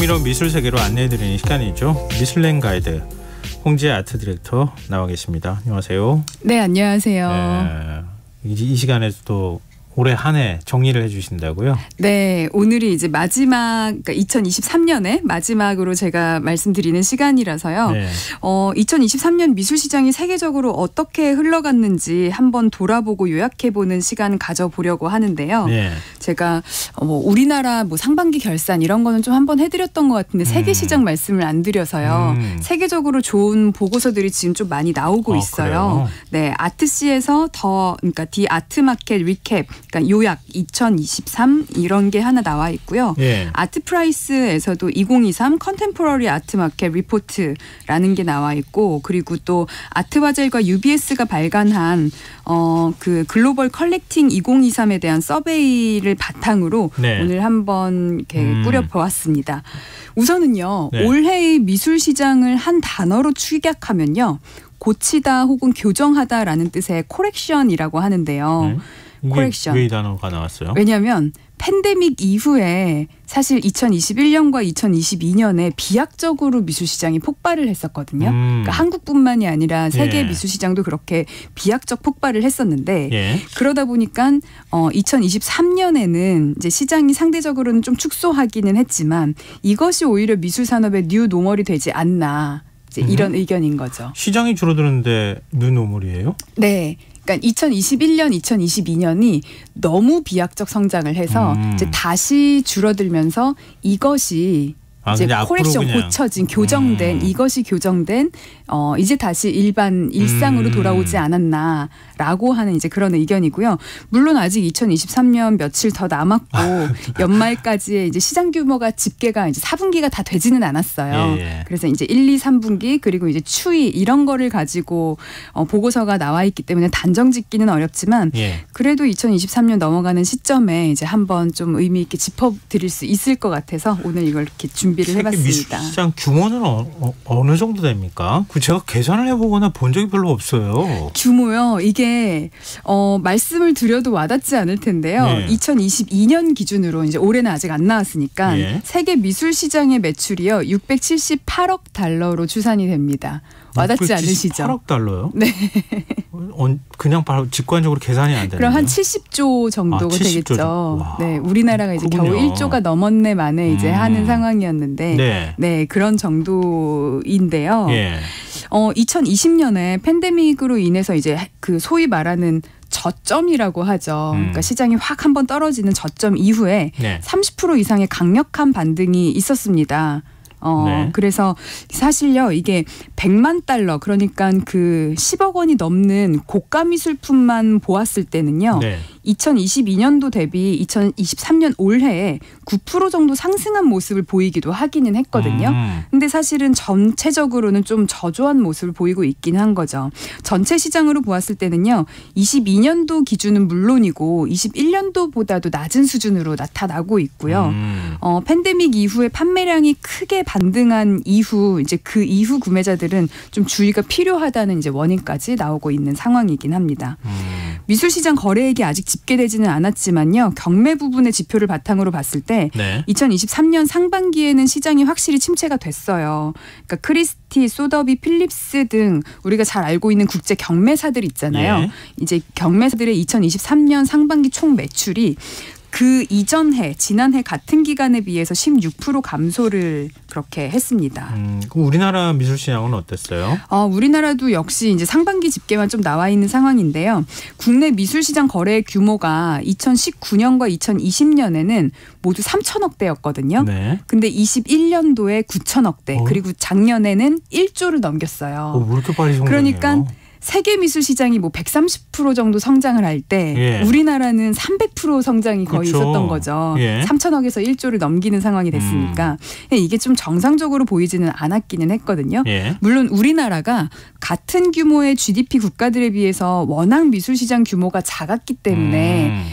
흥미로운 미술 세계로 안내해드리는 시간이죠. 미술랭 가이드 홍지혜 아트 디렉터 나와 계십니다. 안녕하세요. 네, 안녕하세요. 이 시간에도 또 올해 한 해 정리를 해주신다고요? 네, 오늘이 이제 마지막, 그러니까 2023년에 마지막으로 제가 말씀드리는 시간이라서요. 네. 2023년 미술시장이 세계적으로 어떻게 흘러갔는지 한번 돌아보고 요약해보는 시간 가져보려고 하는데요. 네. 제가 우리나라 상반기 결산 이런 거는 좀 한번 해드렸던 것 같은데 세계시장 말씀을 안 드려서요. 세계적으로 좋은 보고서들이 지금 좀 많이 나오고 있어요. 그래요? 네, 아트시에서 그러니까 디 아트마켓 리캡, 그러니까 요약 2023 이런 게 하나 나와 있고요. 예. 아트프라이스에서도 2023 컨템포러리 아트마켓 리포트라는 게 나와 있고, 그리고 또 아트바젤과 UBS가 발간한 그 글로벌 컬렉팅 2023에 대한 서베이를 바탕으로 네. 오늘 한번 이렇게 꾸려보았습니다. 우선은요, 네. 올해의 미술 시장을 한 단어로 축약하면요, 고치다 혹은 교정하다라는 뜻의 코렉션이라고 하는데요. 이게 코렉션. 왜 이 단어가 나왔어요? 왜냐하면 팬데믹 이후에 사실 2021년과 2022년에 비약적으로 미술시장이 폭발을 했었거든요. 그러니까 한국뿐만이 아니라 세계 예. 미술시장도 그렇게 비약적 폭발을 했었는데 예. 그러다 보니까 2023년에는 이제 시장이 상대적으로는 좀 축소하기는 했지만 이것이 오히려 미술 산업의 뉴 노멀이 되지 않나, 이제 이런 의견인 거죠. 시장이 줄어드는데 눈오물이에요? 네. 그러니까 2021년, 2022년이 너무 비약적 성장을 해서 이제 다시 줄어들면서 이것이 이제 근데 앞으로 코렉션 그냥. 고쳐진 교정된 이것이 교정된 이제 다시 일상으로 돌아오지 않았나라고 하는 이제 그런 의견이고요. 물론 아직 2023년 며칠 더 남았고 연말까지의 이제 시장 규모가 집계가 이제 4분기가 다 되지는 않았어요. 예. 그래서 이제 1, 2, 3분기 그리고 이제 추이 이런 거를 가지고 보고서가 나와 있기 때문에 단정 짓기는 어렵지만 예. 그래도 2023년 넘어가는 시점에 이제 한번 좀 의미 있게 짚어드릴 수 있을 것 같아서 오늘 이걸 이렇게 준비를 해봤습니다. 미술시장 규모는 어느 정도 됩니까? 제가 계산을 해보거나 본 적이 별로 없어요. 규모요. 이게 말씀을 드려도 와닿지 않을 텐데요. 네. 2022년 기준으로 이제 올해는 아직 안 나왔으니까 예. 세계 미술 시장의 매출이요 678억 달러로 추산이 됩니다. 와닿지 않으시죠? 8억 달러요? 네. 그냥 바로 직관적으로 계산이 안 되는데요. 그럼 한 70조 정도가 70조 되겠죠. 정도. 네, 우리나라가 이제 그렇군요. 겨우 1조가 넘었네 만에 이제 하는 상황이었는데, 네. 네, 그런 정도인데요. 예. 2020년에 팬데믹으로 인해서 이제 그 소위 말하는 저점이라고 하죠. 그러니까 시장이 확 한번 떨어지는 저점 이후에 네. 30% 이상의 강력한 반등이 있었습니다. 네. 그래서 사실요, 이게 100만 달러, 그러니까 그 10억 원이 넘는 고가 미술품만 보았을 때는요. 네. 2022년도 대비 2023년 올해에 9% 정도 상승한 모습을 보이기도 하기는 했거든요. 근데 사실은 전체적으로는 좀 저조한 모습을 보이고 있긴 한 거죠. 전체 시장으로 보았을 때는요. 22년도 기준은 물론이고 21년도보다도 낮은 수준으로 나타나고 있고요. 팬데믹 이후에 판매량이 크게 반등한 이후 이제 그 이후 구매자들은 좀 주의가 필요하다는 이제 원인까지 나오고 있는 상황이긴 합니다. 미술시장 거래액이 아직 집계되지는 않았지만요. 경매 부분의 지표를 바탕으로 봤을 때 네. 2023년 상반기에는 시장이 확실히 침체가 됐어요. 그러니까 크리스티, 소더비, 필립스 등 우리가 잘 알고 있는 국제 경매사들 있잖아요. 예. 이제 경매사들의 2023년 상반기 총 매출이 그 이전 해, 지난해 같은 기간에 비해서 16% 감소를 그렇게 했습니다. 그럼 우리나라 미술시장은 어땠어요? 우리나라도 역시 이제 상반기 집계만 좀 나와 있는 상황인데요. 국내 미술시장 거래 규모가 2019년과 2020년에는 모두 3천억대였거든요. 네. 근데 21년도에 9천억대, 그리고 작년에는 1조를 넘겼어요. 왜 이렇게 빨리 성장해요? 그러니까 세계 미술 시장이 뭐 130% 정도 성장을 할 때 예. 우리나라는 300% 성장이 거의 그렇죠. 있었던 거죠. 예. 3천억에서 1조를 넘기는 상황이 됐으니까 이게 좀 정상적으로 보이지는 않았기는 했거든요. 예. 물론 우리나라가 같은 규모의 GDP 국가들에 비해서 워낙 미술 시장 규모가 작았기 때문에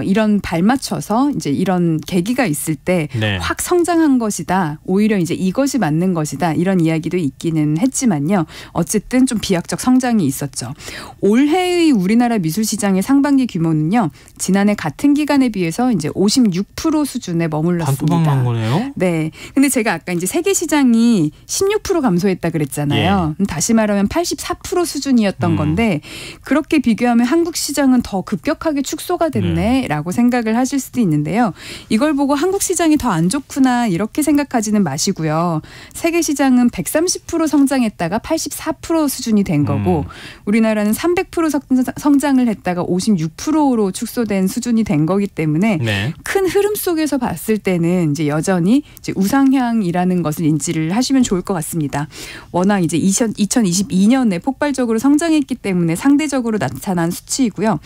이런 발맞춰서 이제 이런 계기가 있을 때 확 네. 성장한 것이다. 오히려 이제 이것이 맞는 것이다. 이런 이야기도 있기는 했지만요. 어쨌든 좀 비약적 성장이 있었죠. 올해의 우리나라 미술 시장의 상반기 규모는요. 지난해 같은 기간에 비해서 이제 56% 수준에 머물렀습니다. 반토막 난 거네요. 네. 근데 제가 아까 이제 세계 시장이 16% 감소했다 그랬잖아요. 다시 말하면 84% 수준이었던 건데 그렇게 비교하면 한국 시장은 더 급격하게 축소가 됐네라고 생각을 하실 수도 있는데요. 이걸 보고 한국 시장이 더 안 좋구나 이렇게 생각하지는 마시고요. 세계 시장은 130% 성장했다가 84% 수준이 된 거고 우리나라는 300% 성장을 했다가 56%로 축소된 수준이 된 거기 때문에 큰 흐름 속에서 봤을 때는 이제 여전히 이제 우상향이라는 것을 인지를 하시면 좋을 것 같습니다. 워낙 이제 2022년에 폭발적으로 성장했기 때문에 상대적으로 나타난 수치이고요.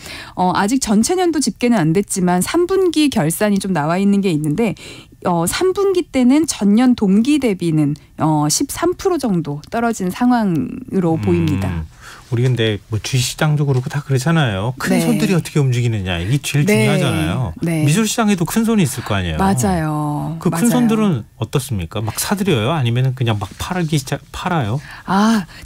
아직 전체 년도 집계는 안 됐지만 3분기 결산이 좀 나와 있는 게 있는데 3분기 때는 전년 동기 대비는 13% 정도 떨어진 상황으로 보입니다. 우리 근데 뭐 주식시장도 그렇고 다 그렇잖아요. 큰 손들이 어떻게 움직이느냐 이게 제일 중요하잖아요. 미술시장에도 큰 손이 있을 거 아니에요. 맞아요. 그 큰 손들은 어떻습니까? 막 사들여요? 아니면 그냥 막 팔아요?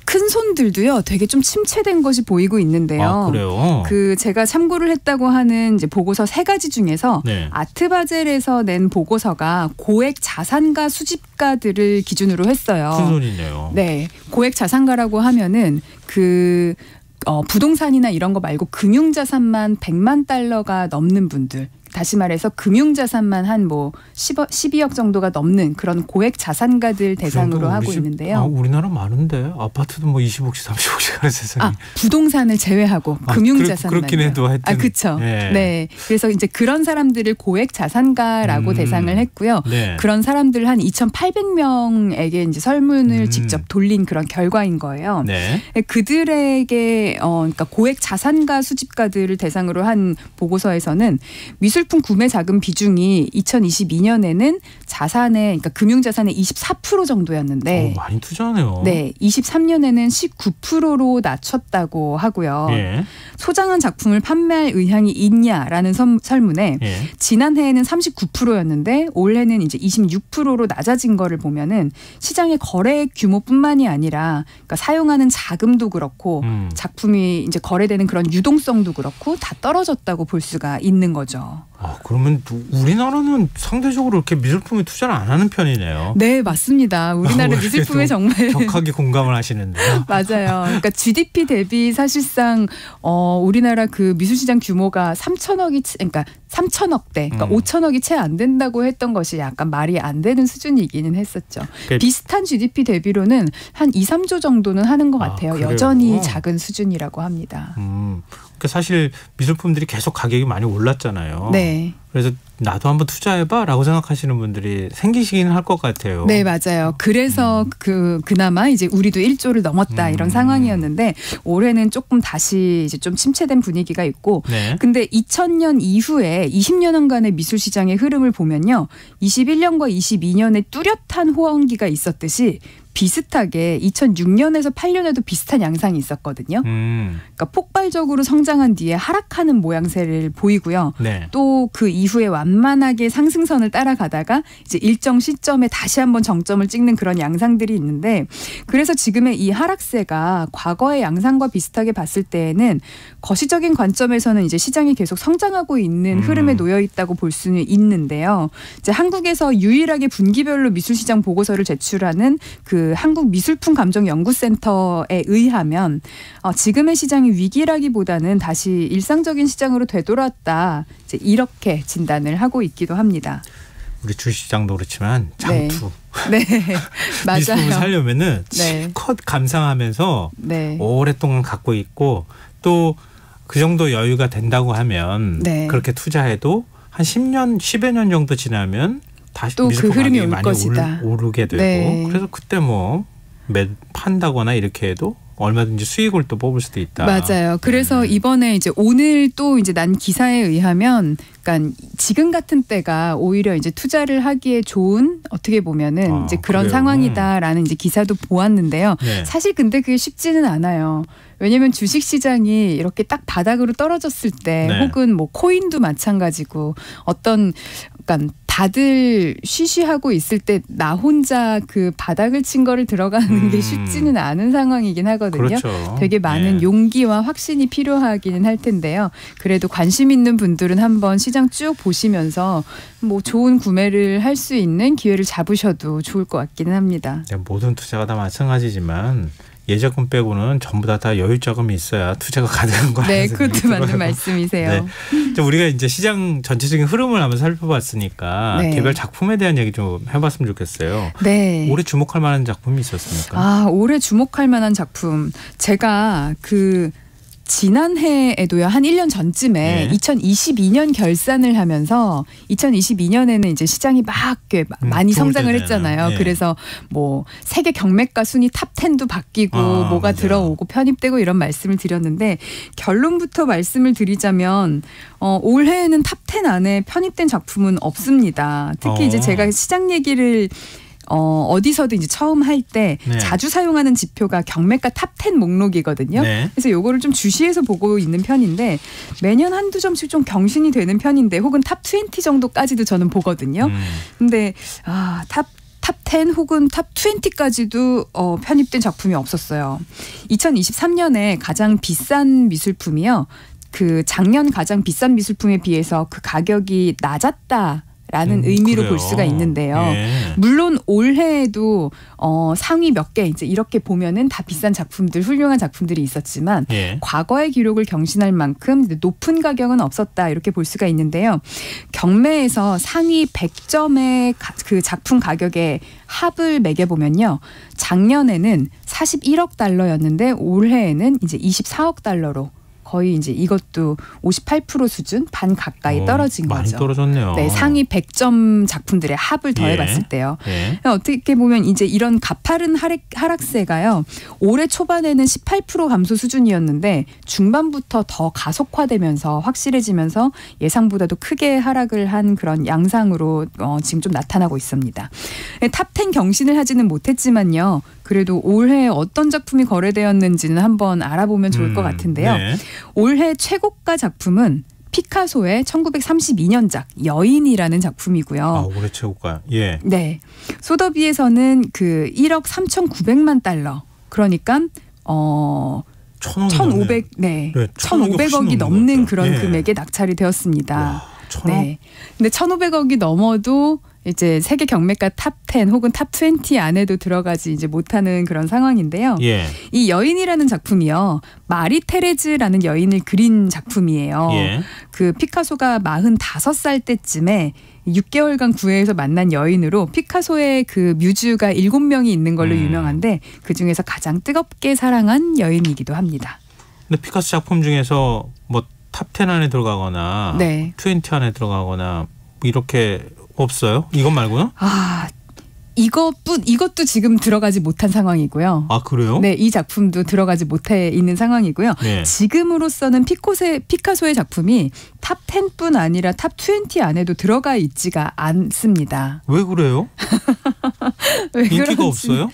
큰 손들도요. 되게 좀 침체된 것이 보이고 있는데요. 그래요? 제가 참고를 했다고 하는 이제 보고서 3가지 중에서 아트바젤에서 낸 보고서가 고액 자산가 수집가들을 기준으로 했어요. 큰 손이네요. 네, 고액 자산가라고 하면은 부동산이나 이런 거 말고 금융자산만 100만 달러가 넘는 분들. 다시 말해서 금융자산만 한 12억 정도가 넘는 그런 고액 자산가들 대상으로 하고 있는데요. 우리나라 많은데 아파트도 20억씩 30억씩 하는 세상에. 부동산을 제외하고 금융자산만. 그렇긴 해도 하여튼. 그렇죠. 네. 그래서 이제 그런 사람들을 고액 자산가라고 대상을 했고요. 그런 사람들 한 2,800명에게 이제 설문을 직접 돌린 그런 결과인 거예요. 그들에게 그러니까 고액 자산가 수집가들을 대상으로 한 보고서에서는 미술품 구매 자금 비중이 2022년에는 자산의 그러니까 금융자산의 24% 정도였는데 많이 투자하네요. 23년에는 19%로 낮췄다고 하고요. 소장한 작품을 판매할 의향이 있냐라는 설문에 지난해에는 39%였는데 올해는 이제 26%로 낮아진 거를 보면은 시장의 거래액 규모뿐만이 아니라 그러니까 사용하는 자금도 그렇고 작품이 이제 거래되는 그런 유동성도 그렇고 다 떨어졌다고 볼 수가 있는 거죠. 그러면 우리나라는 상대적으로 이렇게 미술품에 투자를 안 하는 편이네요. 네, 맞습니다. 우리나라 미술품에 정말 격하게 공감을 하시는데요. 맞아요. 그러니까 GDP 대비 사실상 우리나라 그 미술시장 규모가 3천억대, 그러니까 5천억이 채 안 된다고 했던 것이 약간 말이 안 되는 수준이기는 했었죠. 비슷한 GDP 대비로는 한 2, 3조 정도는 하는 것 같아요. 여전히 작은 수준이라고 합니다. 사실 미술품들이 계속 가격이 많이 올랐잖아요. 그래서 나도 한번 투자해봐라고 생각하시는 분들이 생기시긴 할 것 같아요. 네, 맞아요. 그래서 그나마 이제 우리도 1조를 넘었다 이런 상황이었는데 올해는 조금 다시 이제 좀 침체된 분위기가 있고, 근데 2000년 이후에 20년간의 미술 시장의 흐름을 보면요, 21년과 22년에 뚜렷한 호황기가 있었듯이 비슷하게 2006년에서 8년에도 비슷한 양상이 있었거든요. 그러니까 폭발적으로 성장한 뒤에 하락하는 모양새를 보이고요. 또 그 이후에 완만하게 상승선을 따라가다가 이제 일정 시점에 다시 한번 정점을 찍는 그런 양상들이 있는데, 그래서 지금의 이 하락세가 과거의 양상과 비슷하게 봤을 때에는 거시적인 관점에서는 이제 시장이 계속 성장하고 있는 흐름에 놓여 있다고 볼 수는 있는데요. 이제 한국에서 유일하게 분기별로 미술시장 보고서를 제출하는 그 한국 미술품 감정 연구센터에 의하면 지금의 시장이 위기라기보다는 다시 일상적인 시장으로 되돌았다, 이제 이렇게 진단을 하고 있기도 합니다. 우리 주식시장도 그렇지만 장투. 맞아요. 미술품을 살려면은 실컷 감상하면서 오랫동안 갖고 있고, 또 그 정도 여유가 된다고 하면 그렇게 투자해도 한 10년, 10여 년 정도 지나면 다시 또 그 흐름이 올 많이 것이다. 오르게 되고, 그래서 그때 판다거나 이렇게 해도 얼마든지 수익을 또 뽑을 수도 있다. 맞아요. 그래서 이번에 이제 오늘 또 이제 난 기사에 의하면, 그러니까 지금 같은 때가 오히려 이제 투자를 하기에 좋은 어떻게 보면은 이제 그런 그래요? 상황이다라는 이제 기사도 보았는데요. 네. 사실 근데 그게 쉽지는 않아요. 왜냐하면 주식시장이 이렇게 딱 바닥으로 떨어졌을 때 네. 혹은 뭐 코인도 마찬가지고 어떤 그러니까 다들 쉬쉬하고 있을 때 나 혼자 그 바닥을 친 거를 들어가는 게 쉽지는 않은 상황이긴 하거든요. 그렇죠. 되게 많은 용기와 확신이 필요하기는 할 텐데요. 그래도 관심 있는 분들은 한번 시장 쭉 보시면서 뭐 좋은 구매를 할 수 있는 기회를 잡으셔도 좋을 것 같기는 합니다. 모든 투자가 다 마찬가지지만 예적금 빼고는 전부 다 여유 자금이 있어야 투자가 가능한 거라서. 네, 그것도 맞는 말씀이세요. 네. 우리가 이제 시장 전체적인 흐름을 한번 살펴봤으니까 네. 개별 작품에 대한 얘기 좀 해봤으면 좋겠어요. 네. 올해 주목할 만한 작품이 있었습니까? 아, 올해 주목할 만한 작품. 제가 지난해에도요, 한 1년 전쯤에 네. 2022년 결산을 하면서 2022년에는 이제 시장이 막 많이 성장을 때잖아요. 했잖아요. 네. 그래서 뭐 세계 경매가 순위 탑 10도 바뀌고 뭐가 맞아요. 들어오고 편입되고 이런 말씀을 드렸는데 결론부터 말씀을 드리자면 올해에는 탑 10 안에 편입된 작품은 없습니다. 특히 이제 제가 시장 얘기를 어디서든 이제 처음 할 때 네. 자주 사용하는 지표가 경매가 탑 10 목록이거든요. 네. 그래서 요거를 좀 주시해서 보고 있는 편인데 매년 한두 점씩 좀 경신이 되는 편인데 혹은 탑 20 정도까지도 저는 보거든요. 근데 탑 10 혹은 탑 20까지도 편입된 작품이 없었어요. 2023년에 가장 비싼 미술품이요. 그 작년 가장 비싼 미술품에 비해서 그 가격이 낮았다. 라는 의미로 그래요. 볼 수가 있는데요. 예. 물론 올해에도 상위 몇 개 이제 이렇게 보면은 다 비싼 작품들, 훌륭한 작품들이 있었지만 예. 과거의 기록을 경신할 만큼 높은 가격은 없었다 이렇게 볼 수가 있는데요. 경매에서 상위 100점의 그 작품 가격에 합을 매겨보면요. 작년에는 41억 달러였는데 올해에는 이제 24억 달러로 거의 이제 이것도 58% 수준 반 가까이 떨어진 많이 거죠. 떨어졌네요. 네, 상위 100점 작품들의 합을 더해봤을 때요. 예. 어떻게 보면 이제 이런 가파른 하락세가요. 올해 초반에는 18% 감소 수준이었는데 중반부터 더 가속화되면서 확실해지면서 예상보다도 크게 하락을 한 그런 양상으로 지금 좀 나타나고 있습니다. 탑 10 경신을 하지는 못했지만요. 그래도 올해 어떤 작품이 거래되었는지는 한번 알아보면 좋을 것 같은데요. 네. 올해 최고가 작품은 피카소의 1932년작 여인이라는 작품이고요. 올해 최고가. 예. 네. 소더비에서는 그 1억 3,900만 달러. 그러니까 1,500 네. 1,500억이 넘는 그런 금액에 낙찰이 되었습니다. 와, 네. 근데 1,500억이 넘어도 이제 세계 경매가 탑 10 혹은 탑 20 안에도 들어가지 이제 못하는 그런 상황인데요. 예. 이 여인이라는 작품이요. 마리 테레즈라는 여인을 그린 작품이에요. 예. 그 피카소가 45살 때쯤에 6개월간 구해에서 만난 여인으로 피카소의 그 뮤즈가 7명이 있는 걸로 유명한데 그중에서 가장 뜨겁게 사랑한 여인이기도 합니다. 근데 피카소 작품 중에서 뭐 탑 10 안에 들어가거나 네. 20 안에 들어가거나 이렇게 없어요? 이것 말고는? 이것도 지금 들어가지 못한 상황이고요. 아, 그래요? 네, 이 작품도 들어가지 못해 있는 상황이고요. 네. 지금으로서는 피카소의 작품이 탑 10뿐 아니라 탑 20 안에도 들어가 있지가 않습니다. 왜 그래요? 왜 인기가 그런지. 없어요?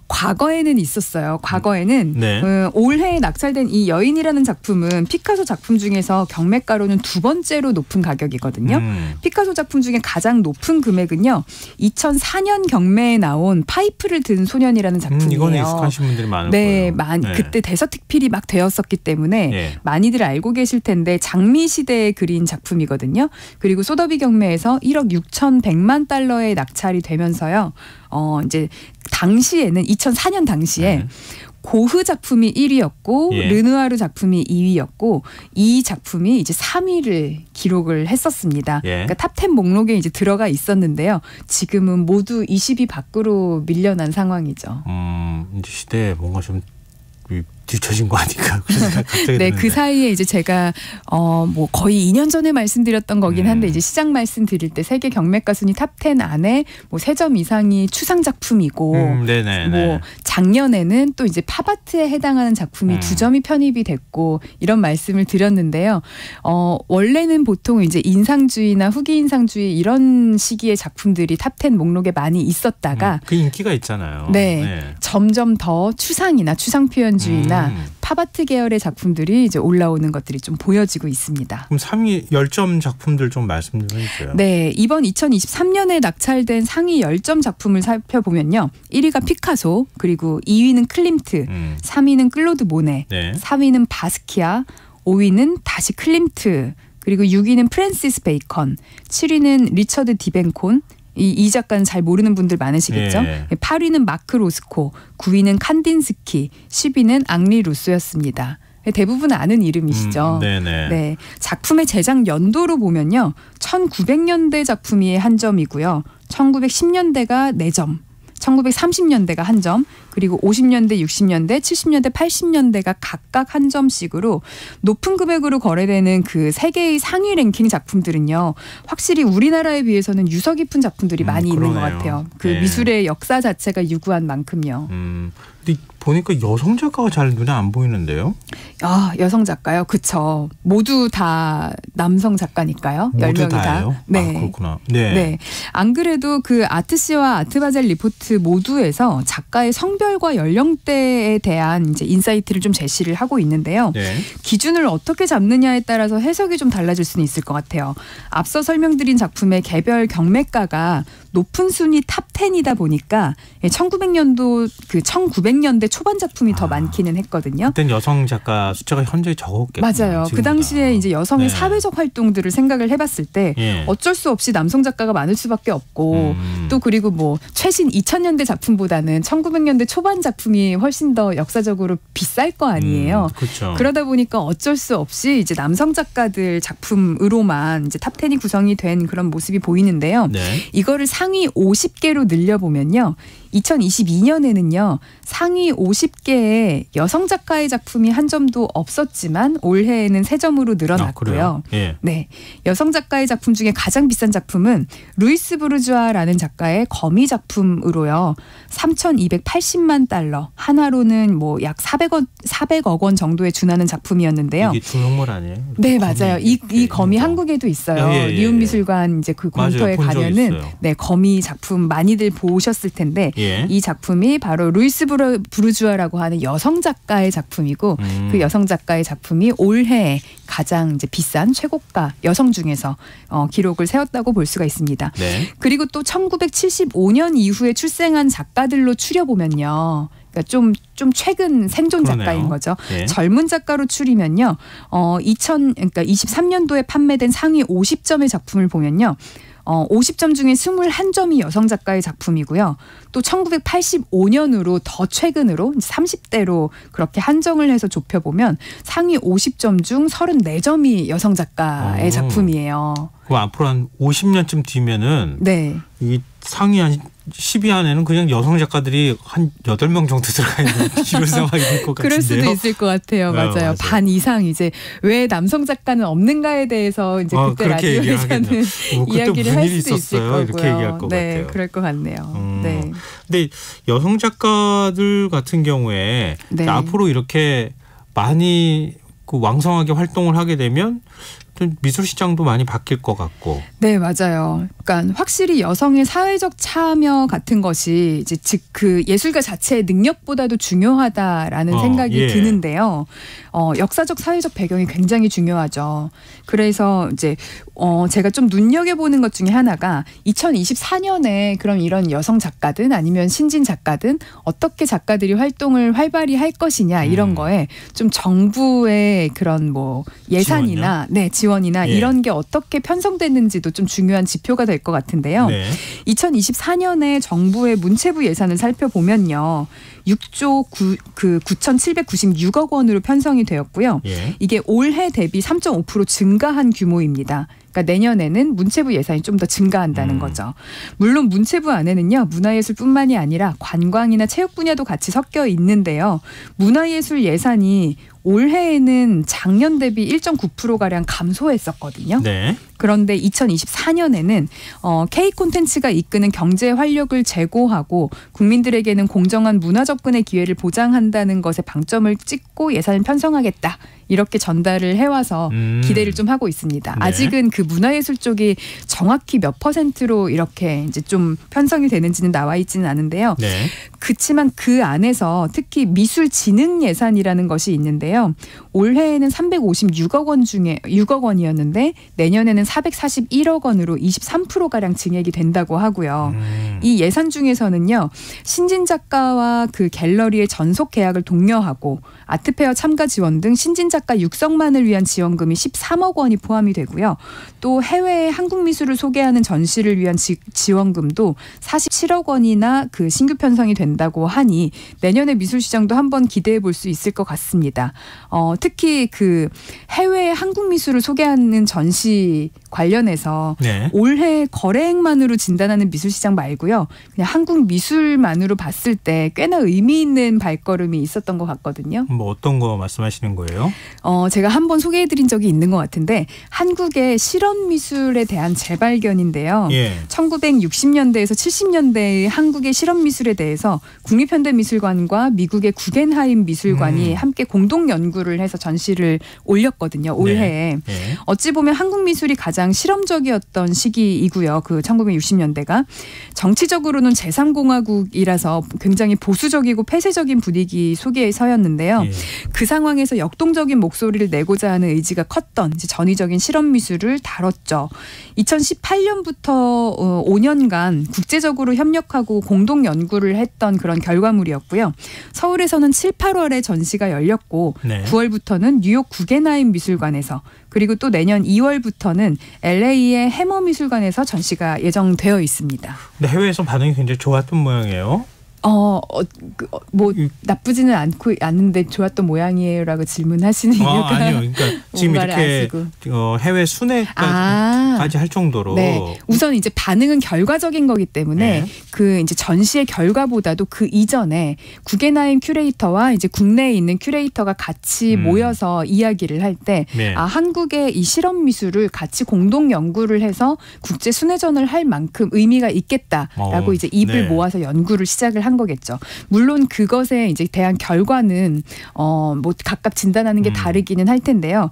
과거에는 있었어요. 과거에는 네. 올해 낙찰된 이 여인이라는 작품은 피카소 작품 중에서 경매가로는 두 번째로 높은 가격이거든요. 피카소 작품 중에 가장 높은 금액은요. 2004년 경매에 나온 파이프를 든 소년이라는 작품이에요. 이거는 익숙하신 분들이 많을 네, 거예요. 네. 그때 대서특필이 막 되었었기 때문에 네. 많이들 알고 계실 텐데 장미 시대에 그린 작품이거든요. 그리고 소더비 경매에서 1억 6,100만 달러에 낙찰이 되면서요. 이제 당시에는 2004년 당시에 고흐 작품이 1위였고 르누아르 작품이 2위였고 이 작품이 이제 3위를 기록을 했었습니다. 그러니까 탑 10 목록에 이제 들어가 있었는데요. 지금은 모두 20위 밖으로 밀려난 상황이죠. 이제 시대에 뭔가 좀 뒤처진 거 아닌가 그래서 갑자기 네, 그 사이에 이제 제가 뭐 거의 2년 전에 말씀드렸던 거긴 한데 이제 시작 말씀드릴 때 세계 경매가 순위 탑 10 안에 뭐 3점 이상이 추상 작품이고 뭐 작년에는 또 이제 팝아트에 해당하는 작품이 2점이 편입이 됐고 이런 말씀을 드렸는데요. 원래는 보통 이제 인상주의나 후기 인상주의 이런 시기의 작품들이 탑 10 목록에 많이 있었다가 그 인기가 있잖아요. 네. 점점 더 추상이나 추상 표현주의나 팝아트 계열의 작품들이 이제 올라오는 것들이 좀 보여지고 있습니다. 그럼 상위 10점 작품들 좀 말씀 좀 해주세요. 네, 이번 2023년에 낙찰된 상위 10점 작품을 살펴보면요. 1위가 피카소, 그리고 2위는 클림트, 3위는 클로드 모네, 4위는 바스키아, 5위는 다시 클림트, 그리고 6위는 프랜시스 베이컨, 7위는 리처드 디벤콘, 이 작가는 잘 모르는 분들 많으시겠죠. 8위는 마크 로스코, 9위는 칸딘스키, 10위는 앙리 루소였습니다. 대부분 아는 이름이시죠. 네. 작품의 제작 연도로 보면요. 1900년대 작품이 한 점이고요. 1910년대가 4점. 1930년대가 한 점, 그리고 50년대, 60년대, 70년대, 80년대가 각각 한 점씩으로 높은 금액으로 거래되는 그 세계의 상위 랭킹 작품들은요. 확실히 우리나라에 비해서는 유서 깊은 작품들이 많이 있는 것 같아요. 그 미술의 역사 자체가 유구한 만큼요. 근데 보니까 여성 작가가 잘 눈에 안 보이는데요? 여성 작가요? 그쵸. 모두 다 남성 작가니까요. 10명이 다. 네. 그렇구나. 네. 안 그래도 그 아트시와 아트바젤 리포트 모두에서 작가의 성별과 연령대에 대한 이제 인사이트를 좀 제시를 하고 있는데요. 기준을 어떻게 잡느냐에 따라서 해석이 좀 달라질 수는 있을 것 같아요. 앞서 설명드린 작품의 개별 경매가가 높은 순위 탑 10이다 보니까 1900년도 그 1900년대 초반 작품이 더 많기는 했거든요. 그땐 여성 작가 숫자가 현저히 적었겠군요. 맞아요. 그 당시에 이제 여성의 사회적 활동들을 생각을 해봤을 때 어쩔 수 없이 남성 작가가 많을 수밖에 없고 또 그리고 뭐 최신 2000년대 작품보다는 1900년대 초반 작품이 훨씬 더 역사적으로 비쌀 거 아니에요. 그렇죠. 그러다 보니까 어쩔 수 없이 이제 남성 작가들 작품으로만 이제 탑 10이 구성이 된 그런 모습이 보이는데요. 이거를 상위 50개로 늘려보면요. 2022년에는요. 상위 50개의 여성 작가의 작품이 한 점도 없었지만 올해에는 3점으로 늘어났고요. 네, 여성 작가의 작품 중에 가장 비싼 작품은 루이스 부르주아라는 작가의 거미 작품으로요. 3,280만 달러, 하나로는 뭐 약 400억 원 정도에 준하는 작품이었는데요. 이게 조형물 아니에요? 네, 맞아요. 이 거미 한국에도 있어요. 리움미술관 이제 그 공터에 가면은 거미 작품 많이들 보셨을 텐데 이 작품이 바로 루이스 부르주아라고 하는 여성 작가의 작품이고 그 여성 작가의 작품이 올해 가장 이제 비싼 최고가 여성 중에서 기록을 세웠다고 볼 수가 있습니다. 그리고 또 1975년 이후에 출생한 작가들로 추려보면요. 그러니까 좀 최근 생존 작가인 거죠. 젊은 작가로 추리면요. 2023년도에 판매된 상위 50점의 작품을 보면요. 50점 중에 21점이 여성 작가의 작품이고요. 또 1985년으로 더 최근으로 30대로 그렇게 한정을 해서 좁혀보면 상위 50점 중 34점이 여성 작가의 작품이에요. 그럼 앞으로 한 50년쯤 뒤면은 이 상위 한 10위 안에는 그냥 여성 작가들이 한 8명 정도 들어가 있는 이런 상황이 될 것 같은데요. 그럴 수도 있을 것 같아요. 맞아요. 반 이상 이제 왜 남성 작가는 없는가에 대해서 이제 그때 라디오에서는 이야기를 할 수도 있을 거고요. 이렇게 얘기할 것 같아요. 그럴 것 같네요. 근데 여성 작가들 같은 경우에 앞으로 이렇게 많이 그 왕성하게 활동을 하게 되면 미술 시장도 많이 바뀔 것 같고. 네, 맞아요. 그러니까 확실히 여성의 사회적 참여 같은 것이 이제 즉 그 예술가 자체의 능력보다도 중요하다라는 생각이 드는데요. 역사적 사회적 배경이 굉장히 중요하죠. 그래서 이제 제가 좀 눈여겨보는 것 중에 하나가 2024년에 그럼 이런 여성 작가든 아니면 신진 작가든 어떻게 작가들이 활동을 활발히 할 것이냐 이런 거에 좀 정부의 그런 뭐 예산이나 지원요? 지원이나 이런 게 어떻게 편성됐는지도 좀 중요한 지표가 될 것 같은데요. 2024년에 정부의 문체부 예산을 살펴보면요. 6조 9,796억 원으로 편성이 되었고요. 이게 올해 대비 3.5% 증가한 규모입니다. 그러니까 내년에는 문체부 예산이 좀 더 증가한다는 거죠. 물론 문체부 안에는요. 문화예술뿐만이 아니라 관광이나 체육 분야도 같이 섞여 있는데요. 문화예술 예산이 올해에는 작년 대비 1.9%가량 감소했었거든요. 그런데 2024년에는 K-콘텐츠가 이끄는 경제 활력을 제고하고 국민들에게는 공정한 문화 접근의 기회를 보장한다는 것에 방점을 찍고 예산을 편성하겠다. 이렇게 전달을 해와서 기대를 좀 하고 있습니다. 아직은 그 문화예술 쪽이 정확히 몇 %로 이렇게 이제 좀 편성이 되는지는 나와 있지는 않은데요. 그렇지만 그 안에서 특히 미술진흥 예산이라는 것이 있는데요. 올해에는 356억 원 중에 6억 원이었는데 내년에는 441억 원으로 23%가량 증액이 된다고 하고요. 이 예산 중에서는요. 신진 작가와 그 갤러리의 전속 계약을 독려하고 아트페어 참가 지원 등 신진 작가 육성만을 위한 지원금이 13억 원이 포함이 되고요. 또 해외의 한국 미술을 소개하는 전시를 위한 지원금도 47억 원이나 그 신규 편성이 된다고 하니 내년의 미술 시장도 한번 기대해 볼 수 있을 것 같습니다. 특히 그 해외 한국 미술을 소개하는 전시 관련해서 올해 거래액만으로 진단하는 미술 시장 말고요. 그냥 한국 미술만으로 봤을 때 꽤나 의미 있는 발걸음이 있었던 것 같거든요. 뭐 어떤 거 말씀하시는 거예요? 제가 한번 소개해드린 적이 있는 것 같은데 한국의 실험 미술에 대한 재발견인데요. 1960년대에서 70년대의 한국의 실험 미술에 대해서 국립현대미술관과 미국의 구겐하임 미술관이 함께 공동 연구를 해서 전시를 올렸거든요. 올해에. 어찌 보면 한국 미술이 가장 실험적이었던 시기이고요. 그 1960년대가 정치적으로는 제3공화국이라서 굉장히 보수적이고 폐쇄적인 분위기 속에 서였는데요. 그 상황에서 역동적인 목소리를 내고자 하는 의지가 컸던 이제 전위적인 실험 미술을 다뤘죠. 2018년부터 5년간 국제적으로 협력하고 공동 연구를 했던 그런 결과물이었고요. 서울에서는 7, 8월에 전시가 열렸고 9월부터는 뉴욕 구겐하임 미술관에서 그리고 또 내년 2월부터는 LA의 해머 미술관에서 전시가 예정되어 있습니다. 근데 해외에서 반응이 굉장히 좋았던 모양이에요. 뭐 나쁘지는 않는데 좋았던 모양이에요라고 질문하시는 이유가 아니요. 그러니까 지금 이렇게 해외 순회까지 할 정도로 우선 이제 반응은 결과적인 거기 때문에 그 이제 전시의 결과보다도 그 이전에 구겐하임 큐레이터와 이제 국내에 있는 큐레이터가 같이 모여서 이야기를 할 때 한국의 이 실험 미술을 같이 공동 연구를 해서 국제 순회전을 할 만큼 의미가 있겠다라고 이제 입을 모아서 연구를 시작을 한 거겠죠. 물론 그것에 이제 대한 결과는 뭐 각각 진단하는 게 다르기는 할 텐데요.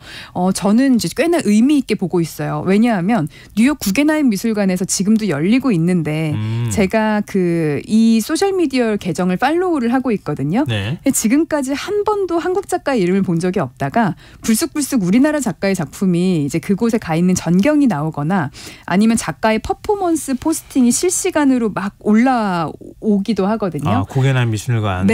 저는 이제 꽤나 의미 있게 보고 있어요. 왜냐하면 뉴욕 구겐하임 미술관에서 지금도 열리고 있는데 제가 그 이 소셜 미디어 계정을 팔로우를 하고 있거든요. 지금까지 한 번도 한국 작가의 이름을 본 적이 없다가 불쑥불쑥 우리나라 작가의 작품이 이제 그곳에 가 있는 전경이 나오거나 아니면 작가의 퍼포먼스 포스팅이 실시간으로 막 올라오기도 하거든요. 구겐하임 미술관.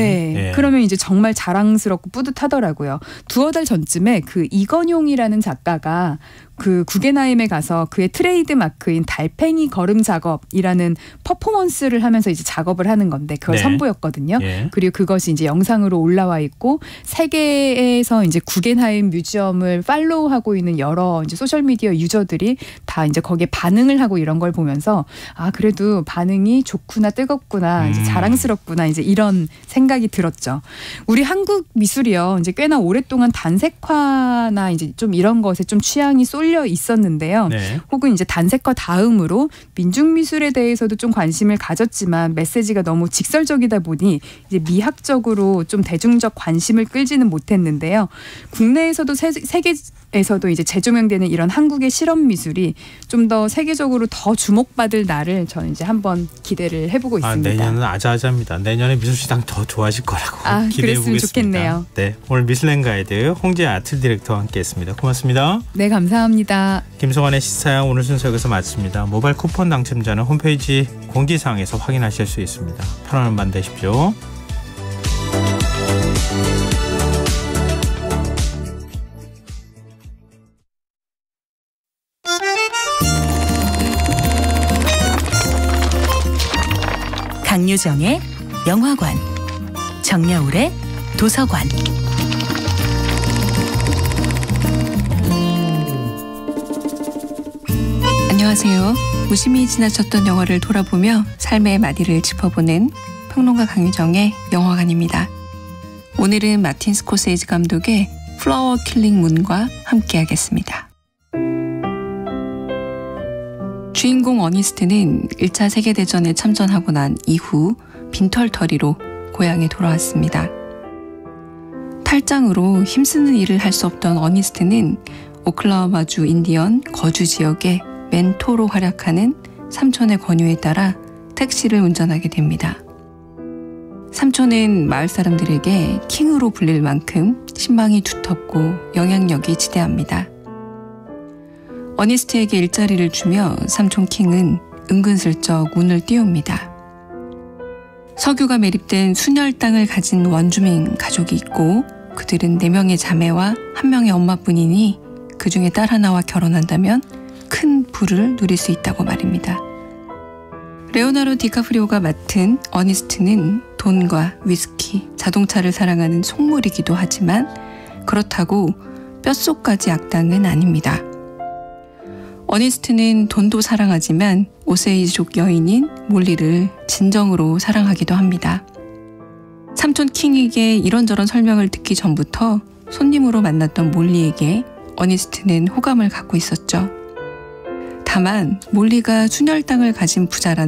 그러면 이제 정말 자랑스럽고 뿌듯하더라고요. 두어 달 전쯤에 그 이건용이라는 작가가 그 구겐하임에 가서 그의 트레이드 마크인 달팽이 걸음 작업이라는 퍼포먼스를 하면서 이제 작업을 하는 건데 그걸 선보였거든요. 그리고 그것이 이제 영상으로 올라와 있고 세계에서 이제 구겐하임 뮤지엄을 팔로우하고 있는 여러 이제 소셜 미디어 유저들이 다 이제 거기에 반응을 하고 이런 걸 보면서 그래도 반응이 좋구나 뜨겁구나 이제 자랑스럽구나 이제 이런 생각이 들었죠. 우리 한국 미술이요 이제 꽤나 오랫동안 단색화나 이제 좀 이런 것에 좀 취향이 쏠려 있었는데요. 혹은 이제 단색화 다음으로 민중미술에 대해서도 좀 관심을 가졌지만 메시지가 너무 직설적이다 보니 이제 미학적으로 좀 대중적 관심을 끌지는 못했는데요. 국내에서도 세계에서도 이제 재조명되는 이런 한국의 실험 미술이 좀 더 세계적으로 더 주목받을 날을 저는 이제 한번 기대를 해보고 있습니다. 내년은 아자아자입니다. 내년에 미술시장 더 좋아질 거라고 기대해 보겠습니다. 좋겠네요. 오늘 미술랭 가이드 홍재 아트 디렉터와 함께했습니다. 고맙습니다. 네, 감사합니다. 김성환의 시사양 오늘 순서 여기서 마칩니다. 모바일 쿠폰 당첨자는 홈페이지 공지사항에서 확인하실 수 있습니다. 편안한 밤 되십시오. 강유정의 영화관, 정여울의 도서관. 안녕하세요. 무심히 지나쳤던 영화를 돌아보며 삶의 마디를 짚어보는 평론가 강유정의 영화관입니다. 오늘은 마틴 스코세이지 감독의 플라워 킬링 문과 함께하겠습니다. 주인공 어니스트는 1차 세계대전에 참전하고 난 이후 빈털터리로 고향에 돌아왔습니다. 탈장으로 힘쓰는 일을 할 수 없던 어니스트는 오클라호마주 인디언 거주 지역에 멘토로 활약하는 삼촌의 권유에 따라 택시를 운전하게 됩니다. 삼촌은 마을 사람들에게 킹으로 불릴 만큼 신망이 두텁고 영향력이 지대합니다. 어니스트에게 일자리를 주며 삼촌 킹은 은근슬쩍 운을 띄웁니다. 석유가 매립된 순혈 땅을 가진 원주민 가족이 있고 그들은 4명의 자매와 1명의 엄마뿐이니 그 중에 딸 하나와 결혼한다면 큰 부를 누릴 수 있다고 말입니다. 레오나르도 디카프리오가 맡은 어니스트는 돈과 위스키, 자동차를 사랑하는 속물이기도 하지만 그렇다고 뼛속까지 악당은 아닙니다. 어니스트는 돈도 사랑하지만 오세이족 여인인 몰리를 진정으로 사랑하기도 합니다. 삼촌 킹에게 이런저런 설명을 듣기 전부터 손님으로 만났던 몰리에게 어니스트는 호감을 갖고 있었죠. 다만 몰리가 순혈 땅을 가진 부자라는